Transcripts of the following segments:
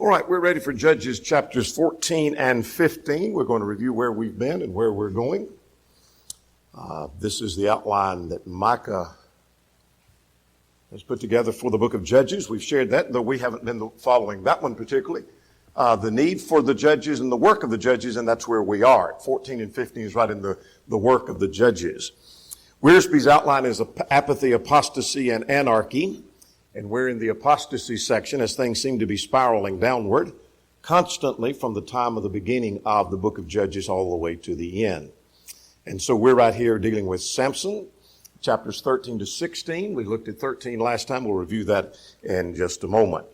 right, we're ready for Judges chapters 14 and 15. We're going to review where we've been and where we're going. This is the outline that Micah has put together for the book of Judges. We've shared that, though we haven't been following that one particularly. The need for the judges and the work of the judges, and that's where we are. 14 and 15 is right in the work of the judges. Wiersbe's outline is apathy, apostasy, and anarchy. And we're in the apostasy section as things seem to be spiraling downward constantly from the time of the beginning of the book of Judges all the way to the end. And so we're right here dealing with Samson, chapters 13 to 16. We looked at 13 last time. We'll review that in just a moment.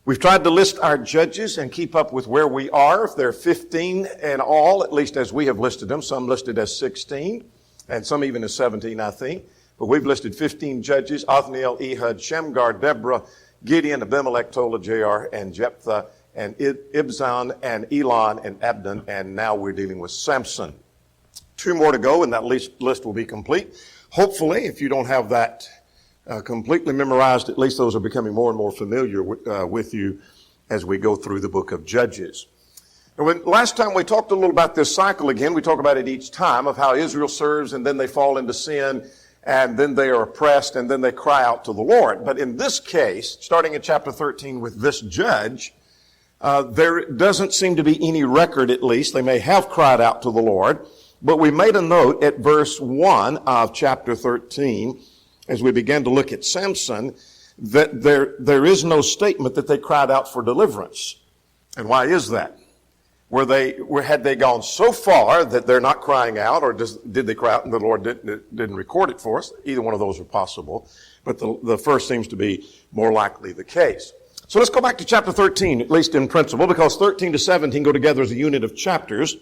We've tried to list our judges and keep up with where we are. If there are 15 in all, at least as we have listed them, some listed as 16 and some even as 17, I think. But we've listed 15 judges: Othniel, Ehud, Shamgar, Deborah, Gideon, Abimelech, Tola, Jair, and Jephthah, and Ibzan, and Elon, and Abdon, and now we're dealing with Samson. 2 more to go, and that list will be complete. Hopefully, if you don't have that completely memorized, at least those are becoming more and more familiar with you as we go through the book of Judges. And last time we talked a little about this cycle again. We talk about it each time of how Israel serves, and then they fall into sin, and then they are oppressed, and then they cry out to the Lord. But in this case, starting in chapter 13 with this judge, there doesn't seem to be any record, at least. They may have cried out to the Lord. But we made a note at verse 1 of chapter 13, as we began to look at Samson, that there is no statement that they cried out for deliverance. And why is that? Had they gone so far that they're not crying out, or did they cry out and the Lord didn't record it for us? Either one of those are possible, but the first seems to be more likely the case. So let's go back to chapter 13, at least in principle, because 13 to 17 go together as a unit of chapters.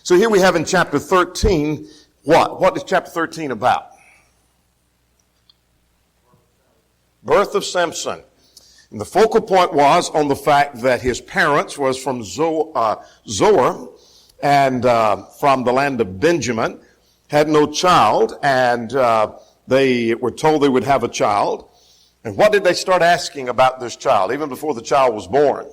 So here we have in chapter 13, what? What is chapter 13 about? Birth of Samson. And the focal point was on the fact that his parents was from Zoar and from the land of Benjamin, had no child, and they were told they would have a child. And what did they start asking about this child, even before the child was born?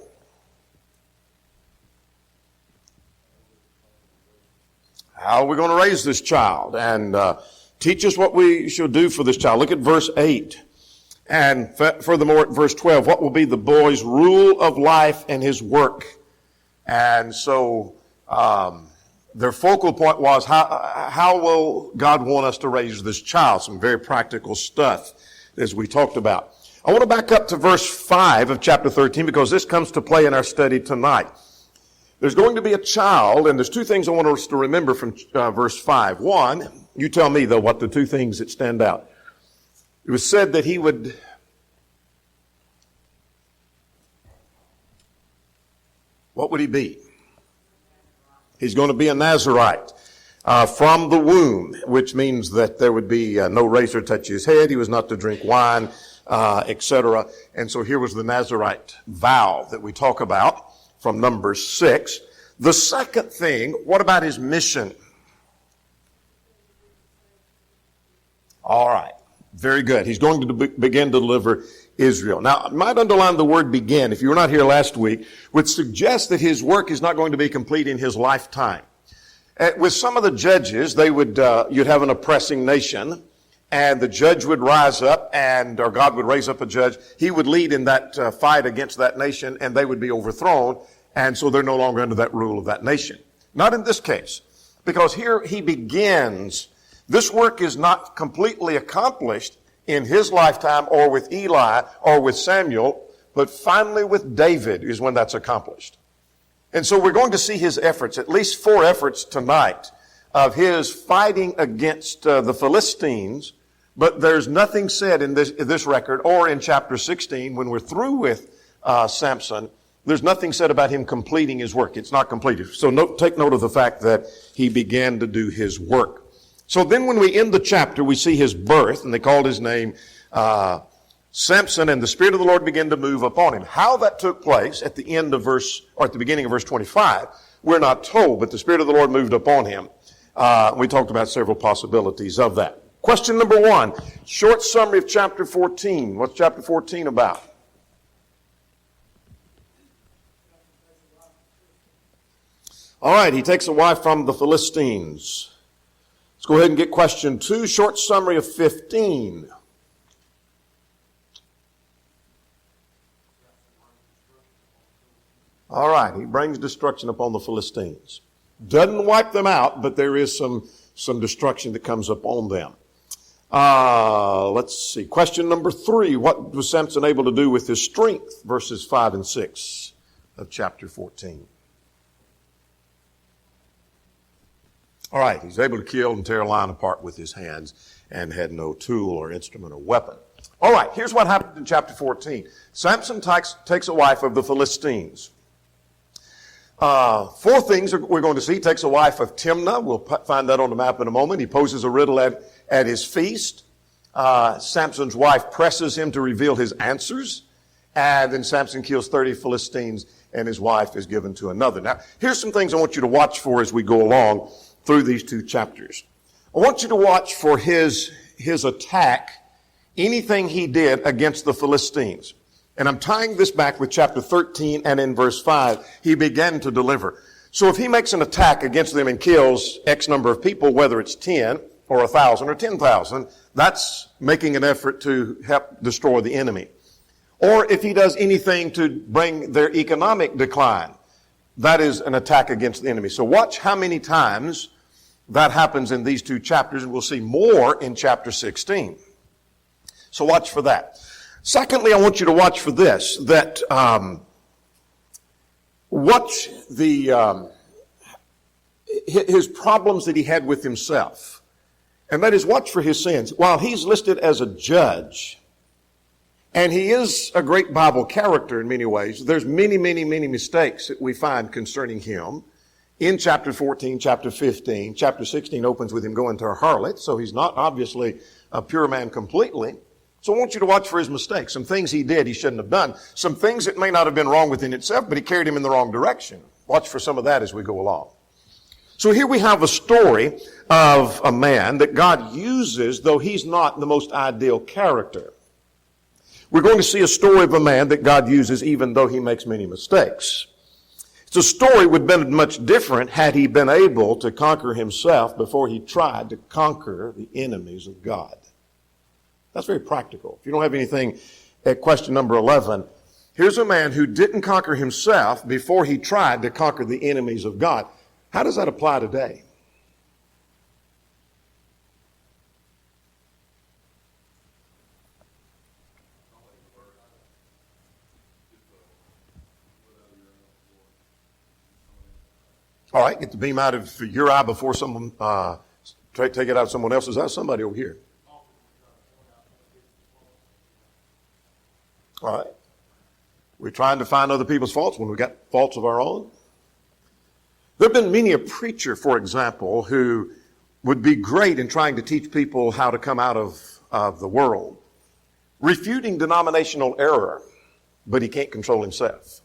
How are we going to raise this child? And teach us what we shall do for this child. Look at verse 8. And furthermore, at verse 12, what will be the boy's rule of life and his work? And so their focal point was, how will God want us to raise this child? Some very practical stuff, as we talked about. I want to back up to verse 5 of chapter 13, because this comes to play in our study tonight. There's going to be a child, and there's 2 things I want us to remember from verse 5. One, you tell me, though, what the 2 things that stand out. It was said that he would what would he be? He's going to be a Nazirite from the womb, which means that there would be no razor touch his head. He was not to drink wine, etc. And so here was the Nazirite vow that we talk about from Numbers 6. The second thing, what about his mission? All right. Very good. He's going to begin to deliver Israel. Now, I might underline the word begin, if you were not here last week, which suggests that his work is not going to be complete in his lifetime. With some of the judges, you'd have an oppressing nation, and the judge would rise up, or God would raise up a judge. He would lead in that fight against that nation, and they would be overthrown, and so they're no longer under that rule of that nation. Not in this case, because here he begins. This work is not completely accomplished in his lifetime or with Eli or with Samuel, but finally with David is when that's accomplished. And so we're going to see his efforts, at least 4 efforts tonight, of his fighting against the Philistines, but there's nothing said in this record or in chapter 16 when we're through with Samson. There's nothing said about him completing his work. It's not completed. So take note of the fact that he began to do his work. So then when we end the chapter, we see his birth, and they called his name Samson, and the Spirit of the Lord began to move upon him. How that took place at the end of at the beginning of verse 25, we're not told, but the Spirit of the Lord moved upon him. We talked about several possibilities of that. Question number 1, short summary of chapter 14. What's chapter 14 about? All right, he takes a wife from the Philistines. Let's go ahead and get question 2, short summary of 15. All right, he brings destruction upon the Philistines. Doesn't wipe them out, but there is some destruction that comes upon them. Let's see. Question number 3. What was Samson able to do with his strength? Verses 5 and 6 of chapter 14. All right, he's able to kill and tear a lion apart with his hands and had no tool or instrument or weapon. All right, here's what happened in chapter 14. Samson takes a wife of the Philistines. 4 things we're going to see. He takes a wife of Timnah. We'll find that on the map in a moment. He poses a riddle at his feast. Samson's wife presses him to reveal his answers. And then Samson kills 30 Philistines and his wife is given to another. Now, here's some things I want you to watch for as we go along through these 2 chapters. I want you to watch for his attack, anything he did against the Philistines. And I'm tying this back with chapter 13 and in verse 5, he began to deliver. So if he makes an attack against them and kills X number of people, whether it's 10 or 1,000 or 10,000, that's making an effort to help destroy the enemy. Or if he does anything to bring their economic decline, that is an attack against the enemy. So watch how many times that happens in these 2 chapters, and we'll see more in chapter 16. So watch for that. Secondly, I want you to watch for this, that watch his problems that he had with himself. And that is, watch for his sins. While he's listed as a judge, and he is a great Bible character in many ways, there's many, many, many mistakes that we find concerning him in chapter 14, chapter 15. Chapter 16 opens with him going to a harlot, so he's not obviously a pure man completely. So I want you to watch for his mistakes. Some things he did he shouldn't have done. Some things that may not have been wrong within itself, but he carried him in the wrong direction. Watch for some of that as we go along. So here we have a story of a man that God uses, though he's not the most ideal character. We're going to see a story of a man that God uses even though he makes many mistakes. It's a story would have been much different had he been able to conquer himself before he tried to conquer the enemies of God. That's very practical. If you don't have anything at question number 11, here's a man who didn't conquer himself before he tried to conquer the enemies of God. How does that apply today? All right, get the beam out of your eye before someone, take it out of someone else's eye. Somebody over here. All right. We're trying to find other people's faults when we've got faults of our own. There have been many a preacher, for example, who would be great in trying to teach people how to come out of the world, refuting denominational error, but he can't control himself.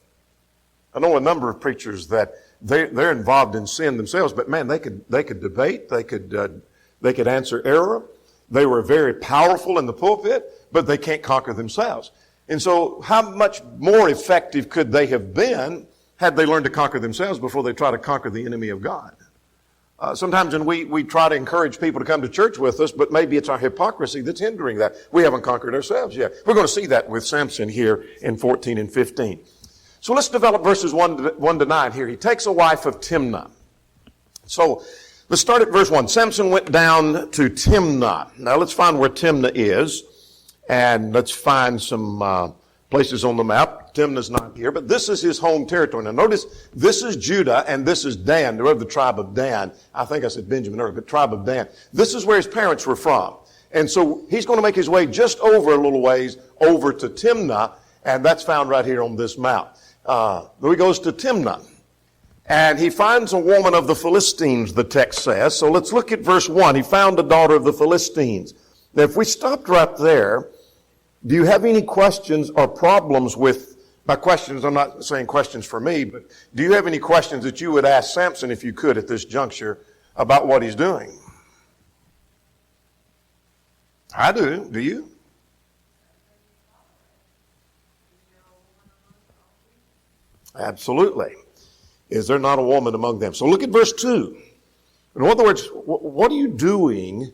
I know a number of preachers that they're involved in sin themselves, but man, they could debate, they could answer error. They were very powerful in the pulpit, but they can't conquer themselves. And so how much more effective could they have been had they learned to conquer themselves before they try to conquer the enemy of God? Sometimes when we try to encourage people to come to church with us, but maybe it's our hypocrisy that's hindering that. We haven't conquered ourselves yet. We're going to see that with Samson here in 14 and 15. So let's develop verses 1 to 9 here. He takes a wife of Timnah. So let's start at verse 1. Samson went down to Timnah. Now let's find where Timnah is. And let's find some places on the map. Timnah's not here, but this is his home territory. Now notice, this is Judah and this is Dan. They're of the tribe of Dan. I think I said Benjamin earlier, but tribe of Dan. This is where his parents were from. And so he's going to make his way just over a little ways over to Timnah, and that's found right here on this map. He goes to Timnah, and he finds a woman of the Philistines, the text says. So let's look at verse 1. He found a daughter of the Philistines. Now if we stopped right there, do you have any questions or problems with, by questions, I'm not saying questions for me, but do you have any questions that you would ask Samson if you could at this juncture about what he's doing? I do. Do you? Absolutely. Is there not a woman among them? So look at verse 2. In other words, what are you doing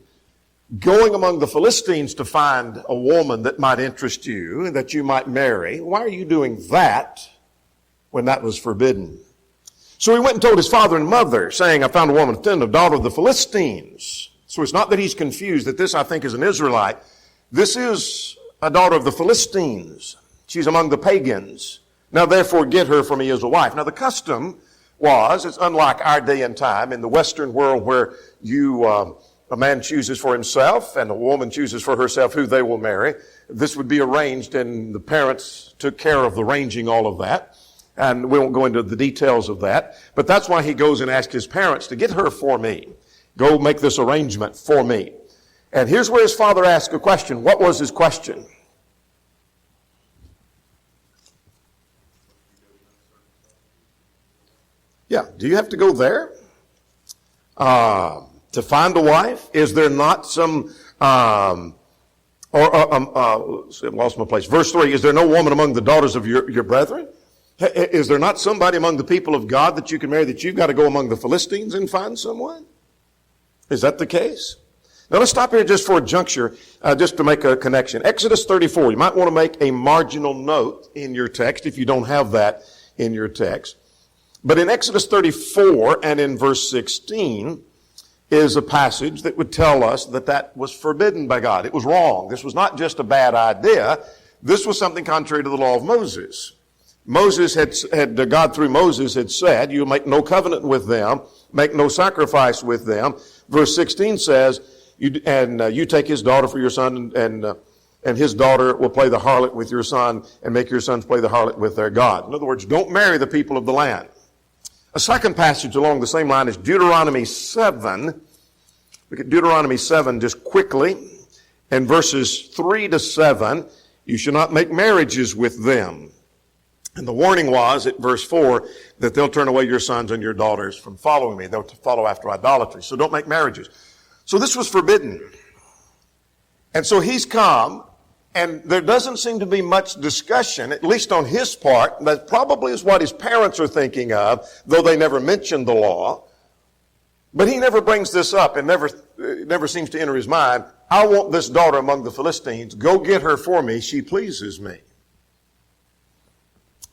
going among the Philistines to find a woman that might interest you, that you might marry? Why are you doing that when that was forbidden? So he went and told his father and mother, saying, I found a woman, a daughter of the Philistines. So it's not that he's confused, that this, I think, is an Israelite. This is a daughter of the Philistines. She's among the pagans. Now, therefore, get her for me as a wife. Now, the custom was, it's unlike our day and time in the Western world where a man chooses for himself and a woman chooses for herself who they will marry. This would be arranged, and the parents took care of arranging all of that. And we won't go into the details of that. But that's why he goes and asks his parents to get her for me. Go make this arrangement for me. And here's where his father asked a question. What was his question? Yeah, do you have to go there to find a wife? Is there not some, lost my place. Verse 3, is there no woman among the daughters of your brethren? Is there not somebody among the people of God that you can marry, that you've got to go among the Philistines and find someone? Is that the case? Now let's stop here just for a juncture, just to make a connection. Exodus 34, you might want to make a marginal note in your text if you don't have that in your text. But in Exodus 34 and in verse 16 is a passage that would tell us that that was forbidden by God. It was wrong. This was not just a bad idea. This was something contrary to the law of Moses. God through Moses had said, you make no covenant with them, make no sacrifice with them. Verse 16 says, you take his daughter for your son, and his daughter will play the harlot with your son, and make your sons play the harlot with their God. In other words, don't marry the people of the land. A second passage along the same line is Deuteronomy 7. Look at Deuteronomy 7 just quickly. In verses 3 to 7, you shall not make marriages with them. And the warning was at verse 4 that they'll turn away your sons and your daughters from following me. They'll follow after idolatry. So don't make marriages. So this was forbidden. And so he's come, and there doesn't seem to be much discussion, at least on his part. That probably is what his parents are thinking of, though they never mentioned the law. But he never brings this up, and never seems to enter his mind. I want this daughter among the Philistines. Go get her for me. She pleases me.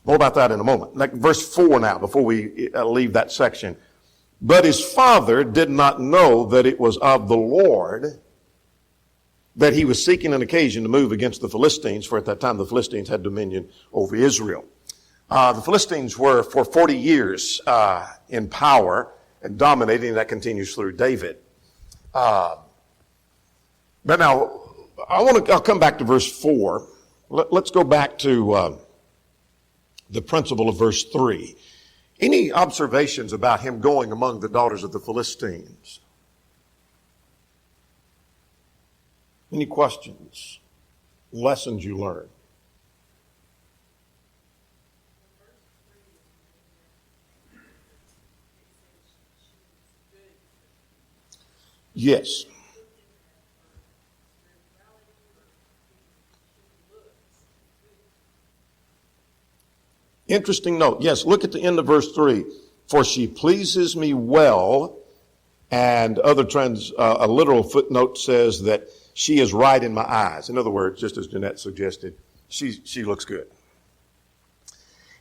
More about that in a moment. Like verse 4 now, before we leave that section. But his father did not know that it was of the Lord that he was seeking an occasion to move against the Philistines, for at that time the Philistines had dominion over Israel. The Philistines were for 40 years in power and dominating, and that continues through David. But now, I'll come back to verse 4. Let's go back to the principle of verse 3. Any observations about him going among the daughters of the Philistines? Any questions? Lessons you learned? Yes. Interesting note. Yes, look at the end of verse 3. For she pleases me well, and a literal footnote says that she is right in my eyes. In other words, just as Jeanette suggested, she looks good.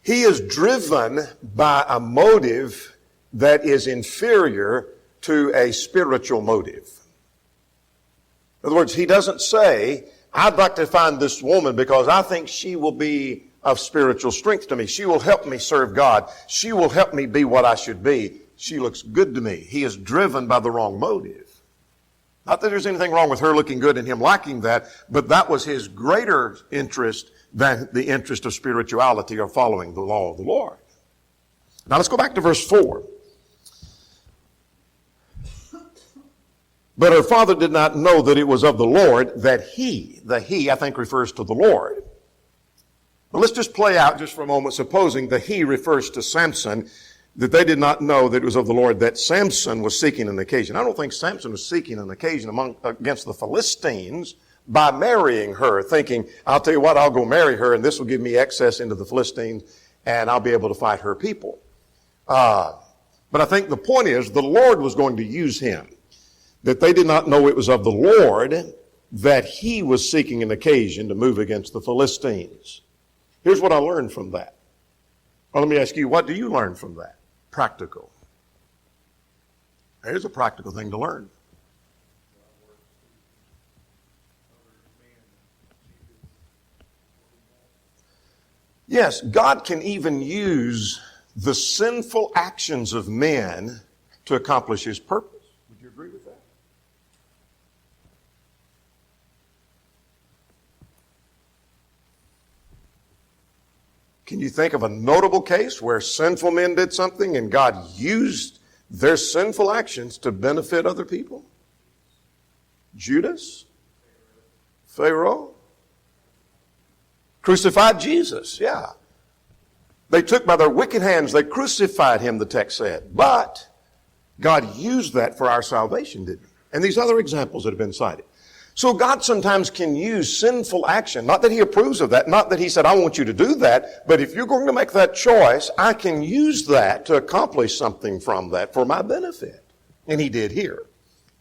He is driven by a motive that is inferior to a spiritual motive. In other words, he doesn't say, I'd like to find this woman because I think she will be of spiritual strength to me. She will help me serve God. She will help me be what I should be. She looks good to me. He is driven by the wrong motive. Not that there's anything wrong with her looking good and him liking that, but that was his greater interest than the interest of spirituality or following the law of the Lord. Now let's go back to verse 4. But her father did not know that it was of the Lord that the he, I think, refers to the Lord. But let's just play out just for a moment, supposing the he refers to Samson, that they did not know that it was of the Lord that Samson was seeking an occasion. I don't think Samson was seeking an occasion against the Philistines by marrying her, thinking, I'll tell you what, I'll go marry her, and this will give me access into the Philistines, and I'll be able to fight her people. But I think the point is the Lord was going to use him. That they did not know it was of the Lord that he was seeking an occasion to move against the Philistines. Here's what I learned from that. Well, let me ask you, what do you learn from that? Practical. Here's a practical thing to learn. Yes, God can even use the sinful actions of men to accomplish his purpose. Would you agree with that? Can you think of a notable case where sinful men did something and God used their sinful actions to benefit other people? Judas? Pharaoh? Crucified Jesus, yeah. They took by their wicked hands, they crucified him, the text said. But God used that for our salvation, didn't he? And these other examples that have been cited. So God sometimes can use sinful action, not that he approves of that, not that he said, I want you to do that, but if you're going to make that choice, I can use that to accomplish something from that for my benefit. And he did here.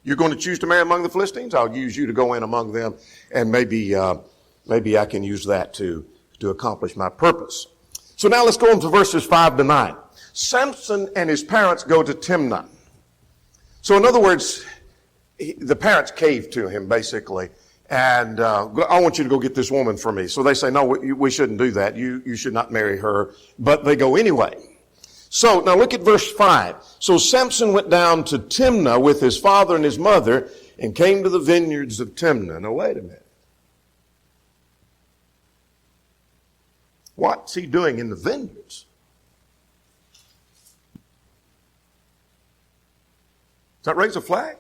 You're going to choose to marry among the Philistines? I'll use you to go in among them, and maybe I can use that to accomplish my purpose. So now let's go on to verses 5 to 9. Samson and his parents go to Timnah. So in other words, the parents caved to him, basically, and I want you to go get this woman for me. So they say, no, we shouldn't do that. You should not marry her. But they go anyway. So now look at verse 5. So Samson went down to Timnah with his father and his mother and came to the vineyards of Timnah. Now wait a minute. What's he doing in the vineyards? Does that raise a flag?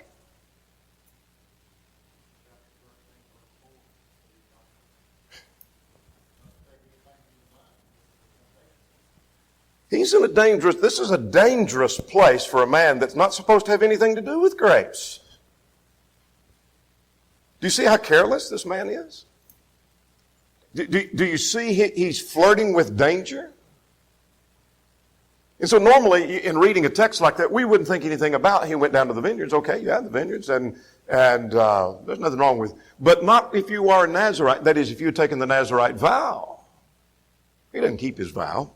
This is a dangerous place for a man that's not supposed to have anything to do with grapes. Do you see how careless this man is? Do you see he's flirting with danger? And so normally in reading a text like that, we wouldn't think anything about it. He went down to the vineyards. Okay, yeah, the vineyards, and there's nothing wrong with it. But not if you are a Nazirite. That is, if you've taken the Nazirite vow. He doesn't keep his vow.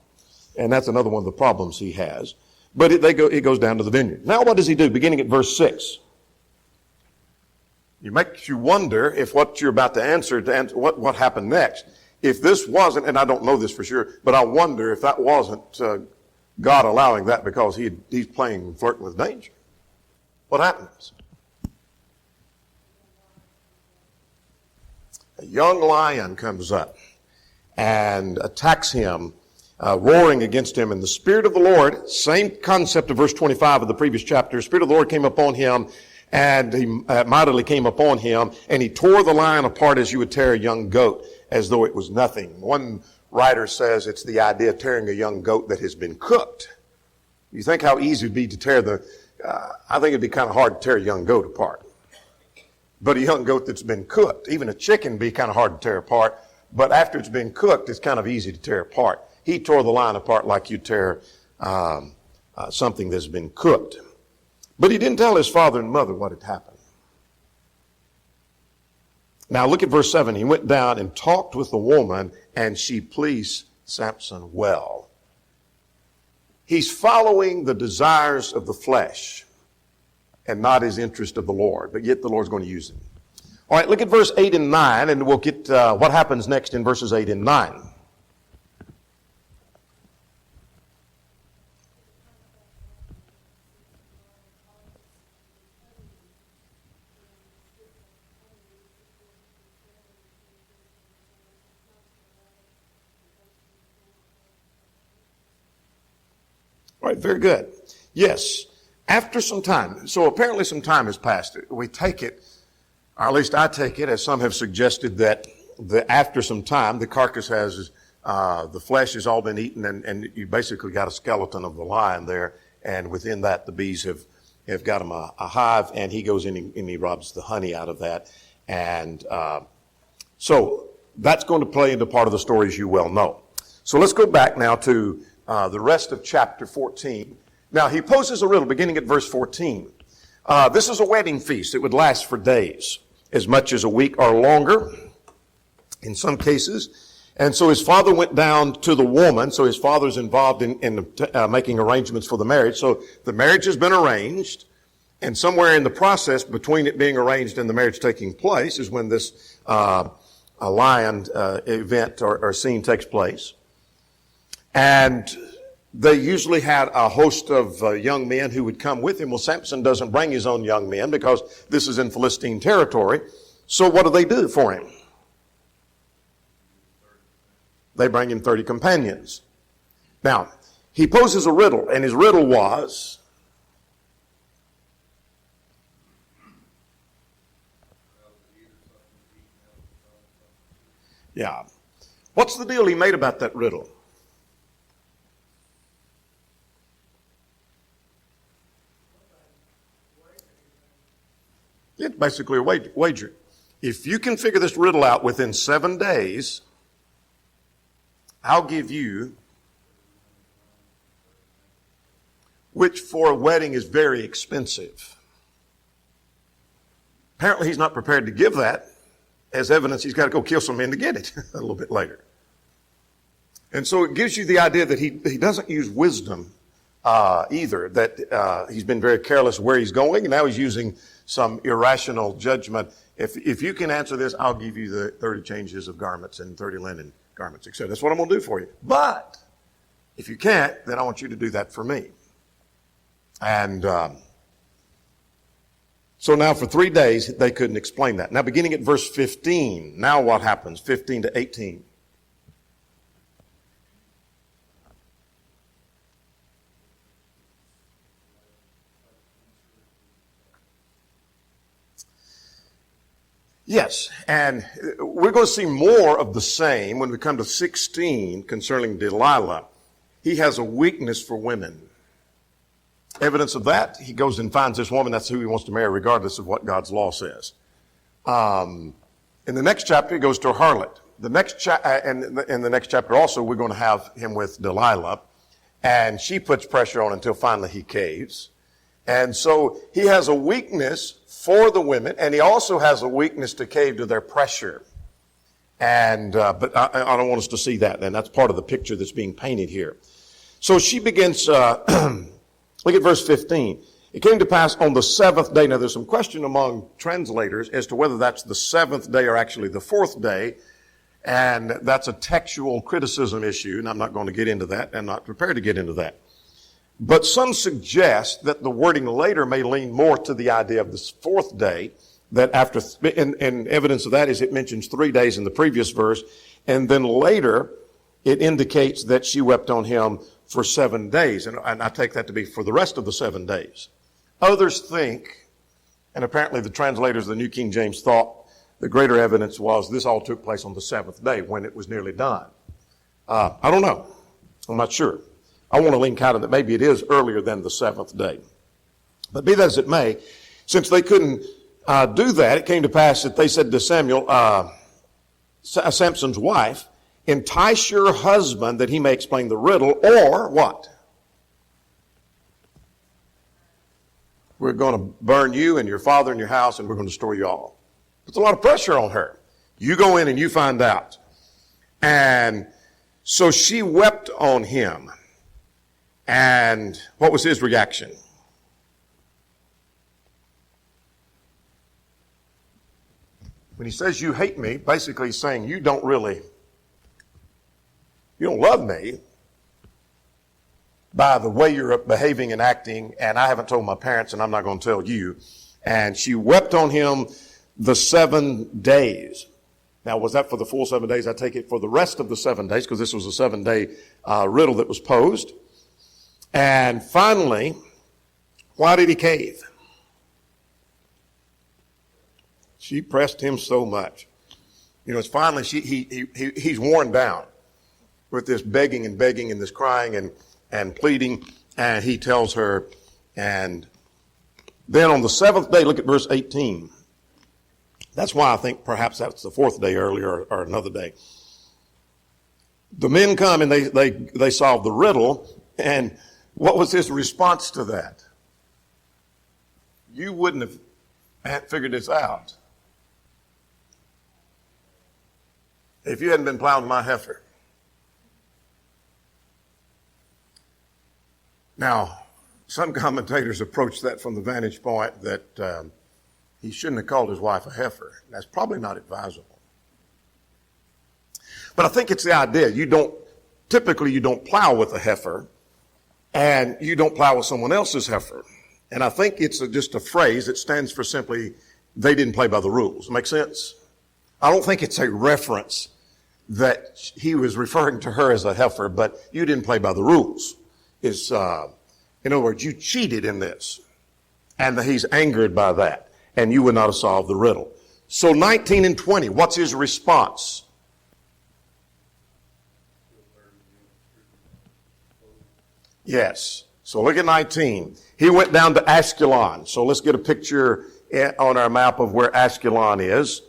And that's another one of the problems he has. But it goes down to the vineyard. Now what does he do? Beginning at verse 6. It makes you wonder if what you're about to answer what happened next. If this wasn't, and I don't know this for sure, but I wonder if that wasn't God allowing that because he's playing flirting with danger. What happens? A young lion comes up and attacks him, roaring against him. And the Spirit of the Lord, same concept of verse 25 of the previous chapter, the Spirit of the Lord came upon him, and he mightily came upon him, and he tore the lion apart as you would tear a young goat, as though it was nothing. One writer says it's the idea of tearing a young goat that has been cooked. You think how easy it would be to tear I think it'd be kind of hard to tear a young goat apart. But a young goat that's been cooked, even a chicken would be kind of hard to tear apart, but after it's been cooked, it's kind of easy to tear apart. He tore the lion apart like you tear something that's been cooked. But he didn't tell his father and mother what had happened. Now look at verse 7. He went down and talked with the woman, and she pleased Samson well. He's following the desires of the flesh and not his interest of the Lord, but yet the Lord's going to use him. All right, look at verse 8 and 9, and we'll get what happens next in verses 8 and 9. All right, very good. Yes, after some time, so apparently some time has passed. We take it, or at least I take it, as some have suggested, that after some time, the carcass has, the flesh has all been eaten, and you basically got a skeleton of the lion there, and within that the bees have got him a hive, and he goes in and he robs the honey out of that. And so that's going to play into part of the story, as you well know. So let's go back now to the rest of chapter 14, Now, he poses a riddle beginning at verse 14. This is a wedding feast. It would last for days, as much as a week or longer in some cases. And so his father went down to the woman. So his father's involved in making arrangements for the marriage. So the marriage has been arranged. And somewhere in the process between it being arranged and the marriage taking place is when this lion event or scene takes place. And they usually had a host of young men who would come with him. Well, Samson doesn't bring his own young men because this is in Philistine territory. So what do for him? They bring him 30 companions. Now, he poses a riddle, and his riddle was, what's the deal he made about that riddle? It's basically a wager. If you can figure this riddle out within 7 days, I'll give you, which for a wedding is very expensive. Apparently he's not prepared to give that. As evidence, he's got to go kill some men to get it a little bit later. And so it gives you the idea that he doesn't use wisdom either, that he's been very careless where he's going, and now he's using some irrational judgment. If you can answer this, I'll give you the 30 changes of garments and 30 linen garments, etc. That's what I'm going to do for you. But if you can't, then I want you to do that for me. And so now for 3 days, they couldn't explain that. Now beginning at verse 15, now what happens? 15 to 18. Yes, and we're going to see more of the same when we come to 16 concerning Delilah. He has a weakness for women. Evidence of that, he goes and finds this woman. That's who he wants to marry, regardless of what God's law says. In the next chapter, he goes to a harlot. And in the next chapter also, we're going to have him with Delilah. And she puts pressure on until finally he caves. And so he has a weakness for the women, and he also has a weakness to cave to their pressure. And but I don't want us to see that, and that's part of the picture that's being painted here. So she begins, look at verse 15. It came to pass on the seventh day. Now there's some question among translators as to whether that's the seventh day or actually the fourth day. And that's a textual criticism issue, and I'm not going to get into that. I'm not prepared to get into that. But some suggest that the wording later may lean more to the idea of this fourth day, that after, and evidence of that is it mentions 3 days in the previous verse, and then later it indicates that she wept on him for 7 days, and I take that to be for the rest of the 7 days. Others think, and apparently the translators of the New King James thought the greater evidence was this all took place on the seventh day when it was nearly done. I don't know. I'm not sure. I want to lean kind of that maybe it is earlier than the seventh day. But be that as it may, since they couldn't do that, it came to pass that they said to Samuel, Samson's wife, entice your husband that he may explain the riddle, or what? We're going to burn you and your father and your house, and we're going to destroy you all. Puts a lot of pressure on her. You go in and you find out. And so she wept on him. And what was his reaction? When he says you hate me, basically he's saying you don't love me by the way you're behaving and acting, and I haven't told my parents and I'm not going to tell you. And she wept on him the 7 days. Now, was that for the full 7 days? I take it for the rest of the 7 days, because this was a 7-day riddle that was posed. And finally, why did he cave? She pressed him so much. It's finally, he's worn down with this begging and this crying and pleading. And he tells her, and then on the seventh day, look at verse 18. That's why I think perhaps that's the fourth day earlier or another day. The men come and they solve the riddle, and What was his response to that? You wouldn't have figured this out if you hadn't been plowing my heifer. Now, some commentators approach that from the vantage point that he shouldn't have called his wife a heifer. That's probably not advisable. But I think it's the idea. Typically you don't plow with a heifer, and you don't plow with someone else's heifer. And I think it's just a phrase that stands for simply, they didn't play by the rules. Make sense? I don't think it's a reference that he was referring to her as a heifer, but you didn't play by the rules. In other words, you cheated in this. And he's angered by that. And you would not have solved the riddle. So 19 and 20, what's his response? Yes. So look at 19. He went down to Ashkelon. So let's get a picture on our map of where Ashkelon is.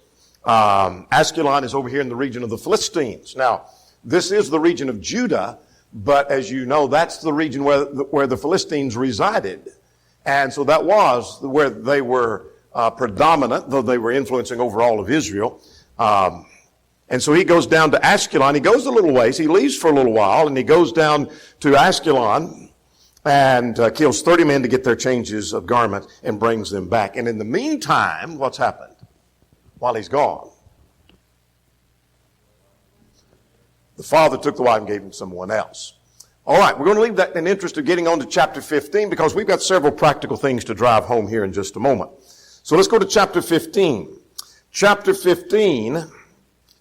Ashkelon is over here in the region of the Philistines. Now, this is the region of Judah, but as you know, that's the region where the Philistines resided. And so that was where they were predominant, though they were influencing over all of Israel. And so he goes down to Ashkelon. He goes a little ways. He leaves for a little while, and he goes down to Ashkelon and kills 30 men to get their changes of garment and brings them back. And in the meantime, what's happened while he's gone? The father took the wife and gave him someone else. All right, we're going to leave that in interest of getting on to chapter 15 because we've got several practical things to drive home here in just a moment. So let's go to chapter 15. Chapter 15.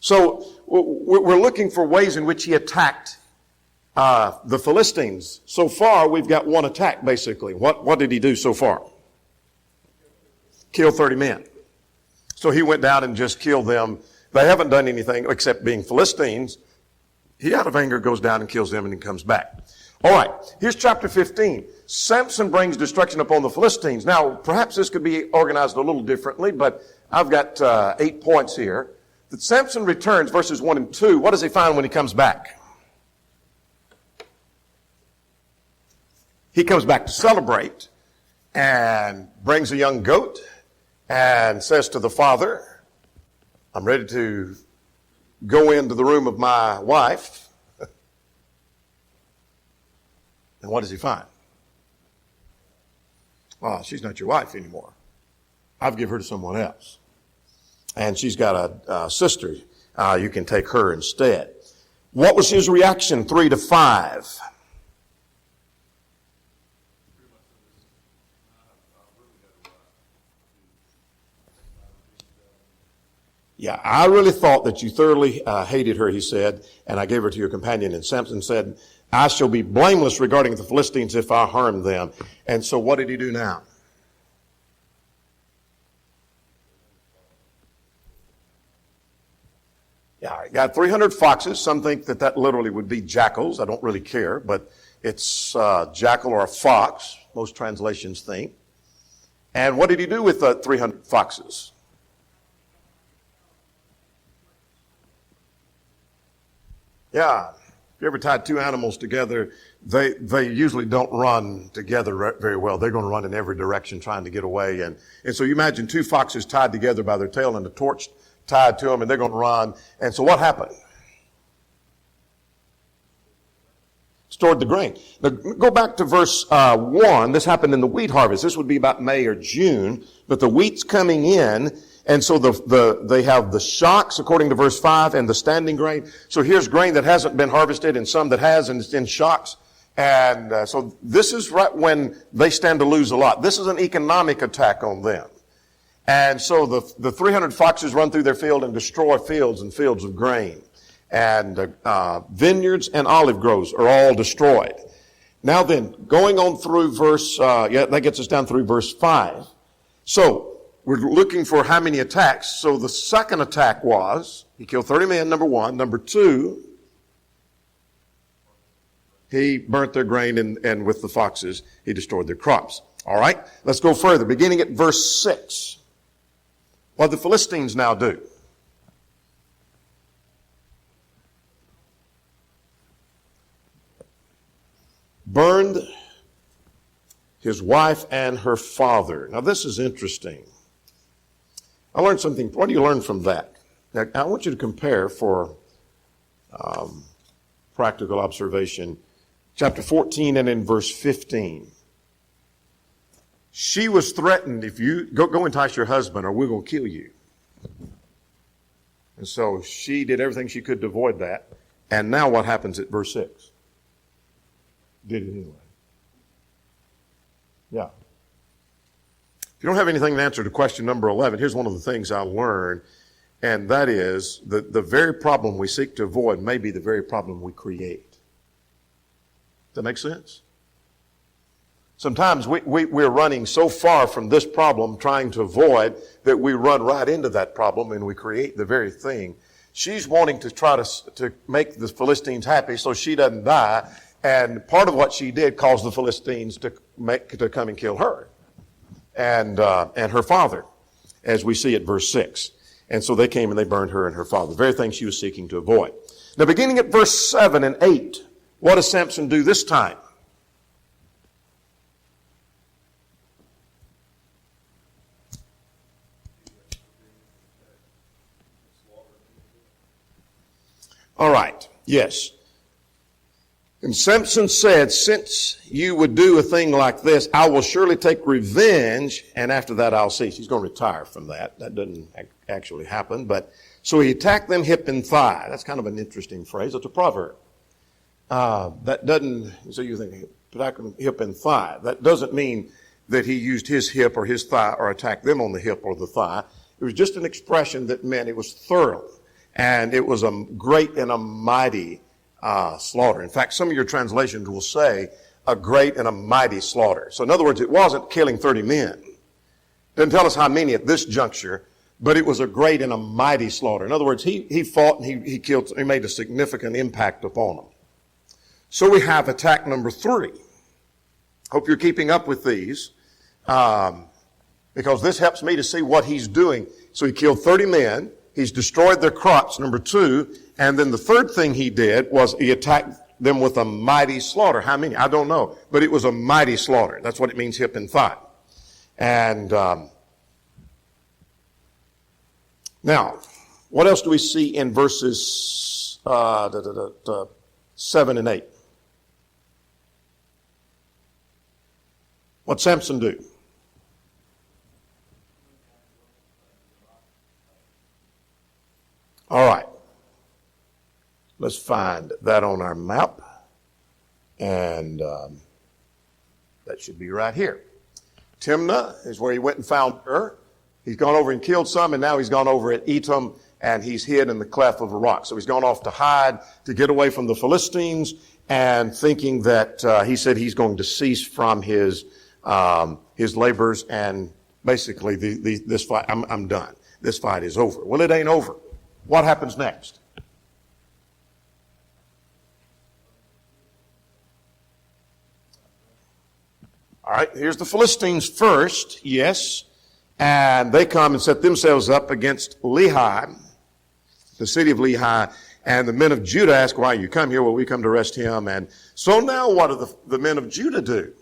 So we're looking for ways in which he attacked the Philistines. So far, we've got one attack, basically. What did he do so far? Kill 30 men. So he went down and just killed them. They haven't done anything except being Philistines. He, out of anger, goes down and kills them and then comes back. All right, here's chapter 15. Samson brings destruction upon the Philistines. Now, perhaps this could be organized a little differently, but I've got 8 points here. That Samson returns, verses 1 and 2. What does he find when he comes back? He comes back to celebrate and brings a young goat and says to the father, I'm ready to go into the room of my wife. And what does he find? Well, she's not your wife anymore. I've given her to someone else. And she's got a sister. You can take her instead. What was his reaction? 3 to 5. Yeah, I really thought that you thoroughly hated her, he said, and I gave her to your companion. And Samson said, I shall be blameless regarding the Philistines if I harm them. And so what did he do now? Yeah, I got 300 foxes. Some think that literally would be jackals. I don't really care, but it's jackal or a fox, most translations think. And what did he do with the 300 foxes? Yeah, if you ever tied two animals together, they usually don't run together very well. They're going to run in every direction trying to get away. And so you imagine two foxes tied together by their tail and a torch tied to them, and they're going to run. And so what happened? Stored the grain. Now, go back to verse 1. This happened in the wheat harvest. This would be about May or June. But the wheat's coming in, and so they have the shocks, according to verse 5, and the standing grain. So here's grain that hasn't been harvested and some that has, and it's in shocks. And so this is right when they stand to lose a lot. This is an economic attack on them. And so the 300 foxes run through their field and destroy fields and fields of grain. And vineyards and olive groves are all destroyed. Now then, going on through that gets us down through verse 5. So we're looking for how many attacks. So the second attack was, he killed 30 men, number 1. Number 2, he burnt their grain, and with the foxes, he destroyed their crops. All right, let's go further. Beginning at verse 6. What did the Philistines now do? Burned his wife and her father. Now this is interesting. I learned something. What do you learn from that? Now, I want you to compare for practical observation, chapter 14 and in verse 15. She was threatened, if you go entice your husband or we're going to kill you. And so she did everything she could to avoid that. And now what happens at verse 6? Did it anyway. Yeah. If you don't have anything to answer to question number 11, here's one of the things I learned, and that is that the very problem we seek to avoid may be the very problem we create. Does that make sense? Sometimes we're running so far from this problem trying to avoid that we run right into that problem and we create the very thing. She's wanting to try to make the Philistines happy so she doesn't die. And part of what she did caused the Philistines to come and kill her and her father, as we see at verse 6. And so they came and they burned her and her father, the very thing she was seeking to avoid. Now beginning at verse 7 and 8, what does Samson do this time? All right, yes. And Simpson said, since you would do a thing like this, I will surely take revenge, and after that I'll cease. He's going to retire from that. That doesn't actually happen. But so he attacked them hip and thigh. That's kind of an interesting phrase. It's a proverb. That doesn't, so you think, attack them hip and thigh. That doesn't mean that he used his hip or his thigh or attacked them on the hip or the thigh. It was just an expression that meant it was thorough. And it was a great and a mighty slaughter. In fact, some of your translations will say a great and a mighty slaughter. So in other words, it wasn't killing 30 men. Doesn't tell us how many at this juncture, but it was a great and a mighty slaughter. In other words, he fought and he killed, he made a significant impact upon them. So we have attack number 3. Hope you're keeping up with these, because this helps me to see what he's doing. So he killed 30 men. He's destroyed their crops, number 2. And then the third thing he did was he attacked them with a mighty slaughter. How many? I don't know. But it was a mighty slaughter. That's what it means, hip and thigh. And now, what else do we see in verses 7 and 8? What'd Samson do? All right. Let's find that on our map. And that should be right here. Timnah is where he went and found her. He's gone over and killed some, and now he's gone over at Etam, and he's hid in the cleft of a rock. So he's gone off to hide, to get away from the Philistines, and thinking that he said he's going to cease from his labors, and basically this fight, I'm done. This fight is over. Well, it ain't over. What happens next? All right, here's the Philistines first, yes, and they come and set themselves up against Lehi, the city of Lehi, and the men of Judah ask, why you come here? Well, we come to arrest him. And so now what do the men of Judah do?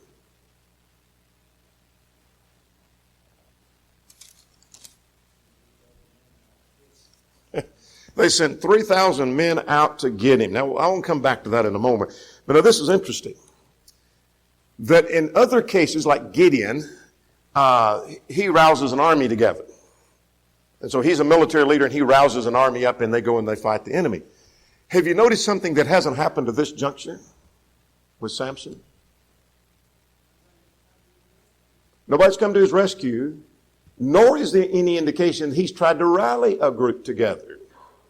They sent 3,000 men out to get him. Now, I won't come back to that in a moment. But now this is interesting. That in other cases, like Gideon, he rouses an army together. And so he's a military leader and he rouses an army up and they go and they fight the enemy. Have you noticed something that hasn't happened to this juncture with Samson? Nobody's come to his rescue, nor is there any indication he's tried to rally a group together.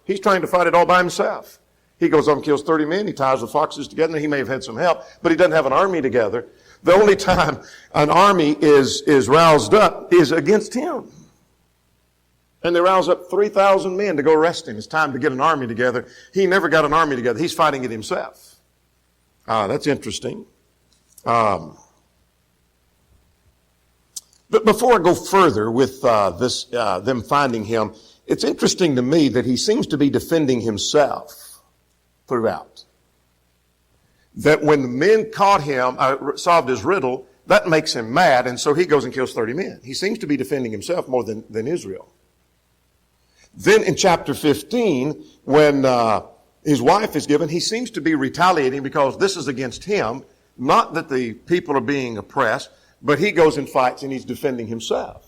He's trying to fight it all by himself. He goes up and kills 30 men. He ties the foxes together. He may have had some help, but he doesn't have an army together. The only time an army is roused up is against him. And they rouse up 3,000 men to go arrest him. It's time to get an army together. He never got an army together. He's fighting it himself. That's interesting. But before I go further with them finding him, it's interesting to me that he seems to be defending himself throughout. That when the men caught him, solved his riddle, that makes him mad, and so he goes and kills 30 men. He seems to be defending himself more than Israel. Then in chapter 15, when his wife is given, he seems to be retaliating because this is against him. Not that the people are being oppressed, but he goes and fights and he's defending himself.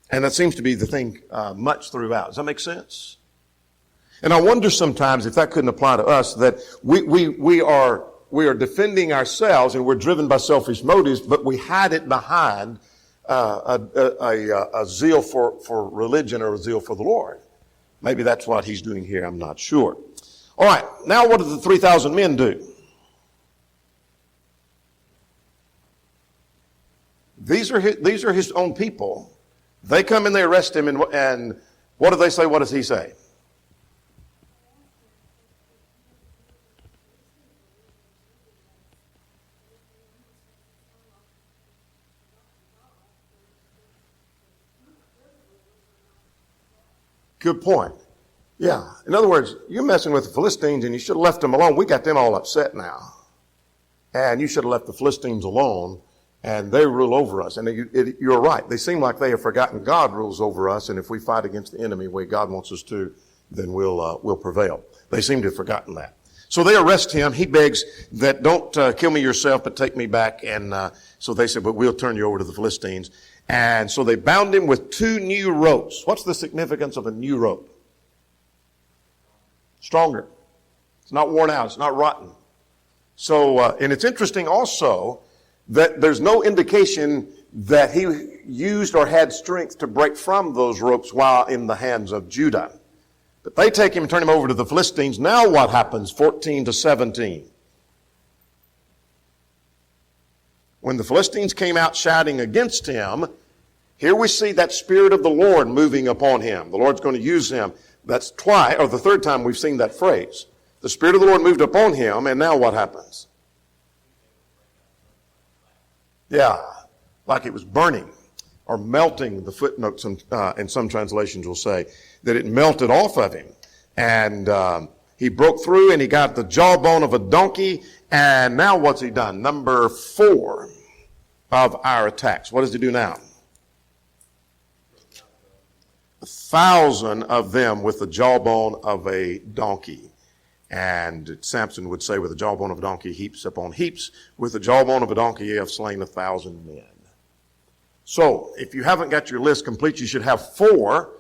And that seems to be the thing much throughout. Does that make sense? And I wonder sometimes if that couldn't apply to us, that we are defending ourselves and we're driven by selfish motives, but we hide it behind a zeal for religion or a zeal for the Lord. Maybe that's what he's doing here. I'm not sure. All right. Now what did the 3,000 men do? These are his own people. They come and they arrest him, and what do they say? What does he say? Good point. Yeah. In other words, you're messing with the Philistines and you should have left them alone. We got them all upset now. And you should have left the Philistines alone, and they rule over us. And you're right. They seem like they have forgotten God rules over us, and if we fight against the enemy the way God wants us to, then we'll prevail. They seem to have forgotten that. So they arrest him. He begs that don't kill me yourself, but take me back. And so they said, but we'll turn you over to the Philistines. And so they bound him with 2 new ropes. What's the significance of a new rope? Stronger. It's not worn out. It's not rotten. So, and it's interesting also that there's no indication that he used or had strength to break from those ropes while in the hands of Judah. But they take him and turn him over to the Philistines. Now what happens? 14 to 17. When the Philistines came out shouting against him, here we see that Spirit of the Lord moving upon him. The Lord's going to use him. That's twice, or the third time we've seen that phrase. The Spirit of the Lord moved upon him, and now what happens? Yeah, like it was burning or melting. The footnotes in some translations will say that it melted off of him. And he broke through and he got the jawbone of a donkey. And now what's he done? Number 4 of our attacks. What does he do now? 1,000 of them with the jawbone of a donkey. And Samson would say, with the jawbone of a donkey, heaps upon heaps. With the jawbone of a donkey, you have slain 1,000 men. So, if you haven't got your list complete, you should have 4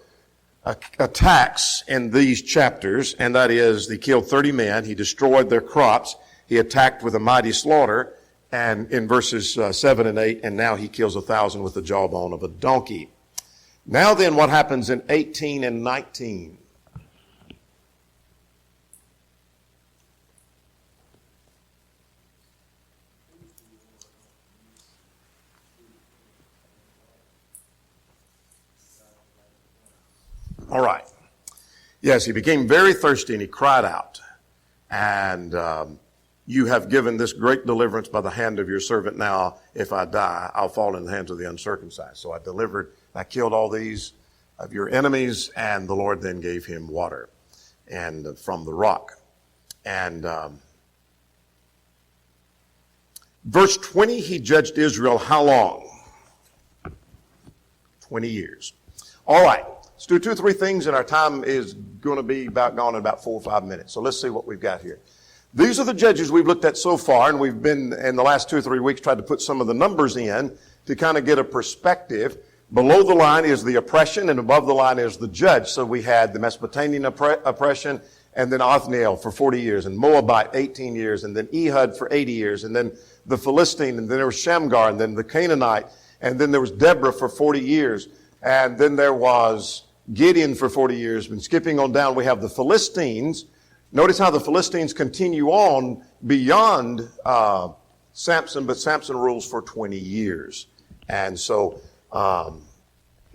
attacks in these chapters. And that is, he killed 30 men. He destroyed their crops. He attacked with a mighty slaughter. And in verses 7 and 8, and now he kills 1,000 with the jawbone of a donkey. Now then, what happens in 18 and 19? All right. Yes, he became very thirsty and he cried out. And you have given this great deliverance by the hand of your servant. Now, if I die, I'll fall in the hands of the uncircumcised. So I killed all these of your enemies, and the Lord then gave him water and from the rock. And verse 20, he judged Israel how long? 20 years. All right. Let's do 2 or 3 things, and our time is going to be about gone in about 4 or 5 minutes. So let's see what we've got here. These are the judges we've looked at so far, and we've been, in the last 2 or 3 weeks, tried to put some of the numbers in to kind of get a perspective. Below the line is the oppression, and above the line is the judge. So we had the Mesopotamian oppression, and then Othniel for 40 years, and Moabite 18 years, and then Ehud for 80 years, and then the Philistine, and then there was Shamgar, and then the Canaanite, and then there was Deborah for 40 years, and then there was Gideon for 40 years. And skipping on down, we have the Philistines. Notice how the Philistines continue on beyond Samson, but Samson rules for 20 years. And so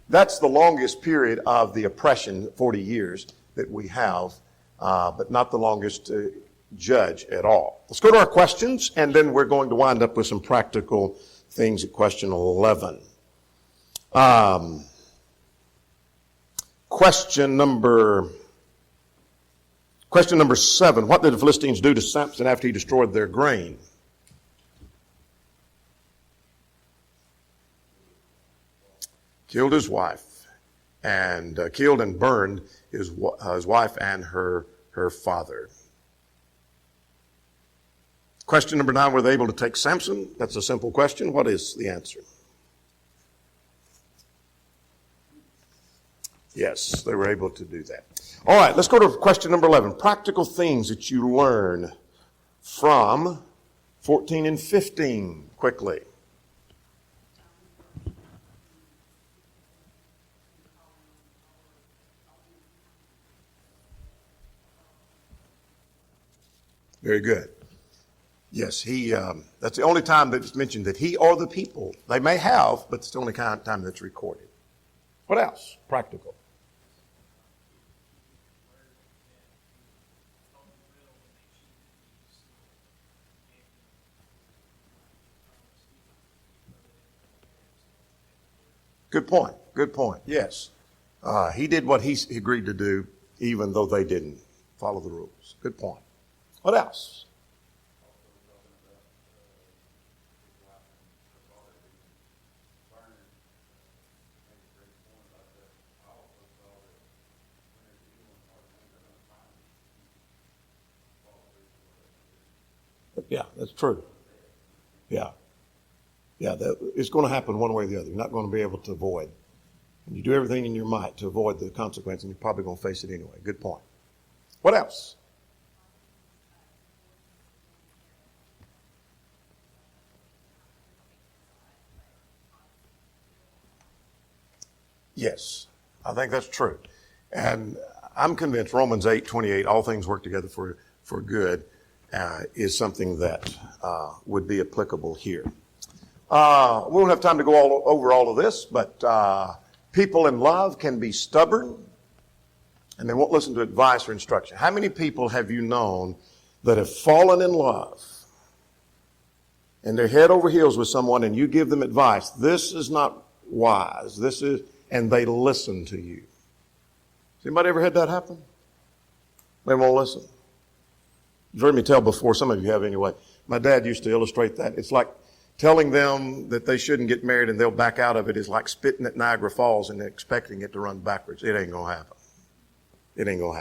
that's the longest period of the oppression, 40 years, that we have, but not the longest judge at all. Let's go to our questions, and then we're going to wind up with some practical things at question 11. Question number 7. What did the Philistines do to Samson after he destroyed their grain? killed his wife, and killed and burned his wife and her father. Question number 9, were they able to take Samson? That's a simple question. What is the answer? Yes, they were able to do that. All right, let's go to question number 11. Practical things that you learn from 14 and 15 quickly. Very good. Yes, that's the only time that it's mentioned that he or the people, they may have, but it's the only time that's recorded. What else? Practical. Good point. Good point. Yes. He did what he agreed to do, even though they didn't follow the rules. Good point. What else? Yeah, that's true. Yeah. Yeah, it's going to happen one way or the other. You're not going to be able to avoid. And you do everything in your might to avoid the consequence, and you're probably going to face it anyway. Good point. What else? Yes, I think that's true. And I'm convinced Romans 8:28, all things work together for good, is something that would be applicable here. We won't have time to go over all of this, but people in love can be stubborn and they won't listen to advice or instruction. How many people have you known that have fallen in love and they're head over heels with someone and you give them advice? This is not wise. And they listen to you. Has anybody ever had that happen? They won't listen. You've heard me tell before, some of you have anyway. My dad used to illustrate that. It's like telling them that they shouldn't get married and they'll back out of it is like spitting at Niagara Falls and expecting it to run backwards. It ain't going to happen. It ain't going to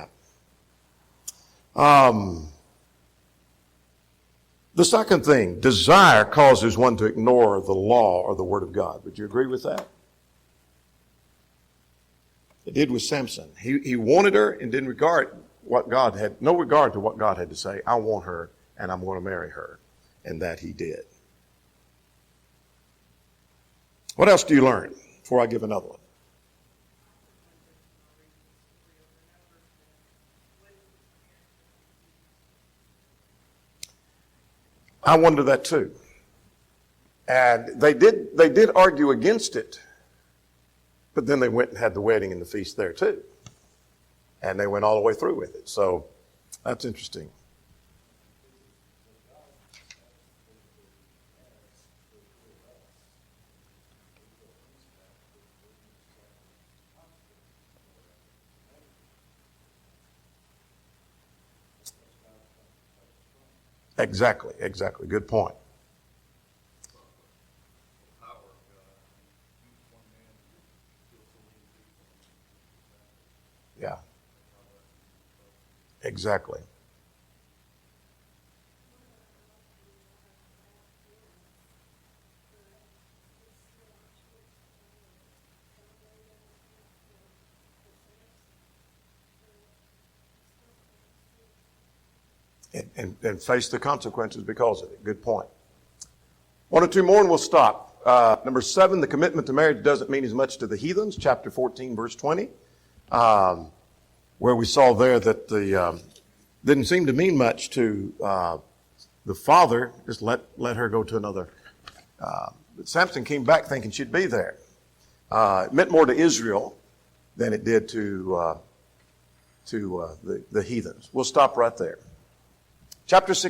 happen. The second thing, desire causes one to ignore the law or the Word of God. Would you agree with that? It did with Samson. He wanted her and didn't regard what God had, no regard to what God had to say. I want her and I'm going to marry her. And that he did. What else do you learn before I give another one? I wonder that too. And they did argue against it, but then they went and had the wedding and the feast there too. And they went all the way through with it. So that's interesting. Exactly. Good point. Yeah. Exactly. And face the consequences because of it. Good point. One or two more and we'll stop. Number 7, the commitment to marriage doesn't mean as much to the heathens. Chapter 14, verse 20. Where we saw there that the didn't seem to mean much to the father. Just let her go to another. But Samson came back thinking she'd be there. It meant more to Israel than it did to the heathens. We'll stop right there. Chapter 16.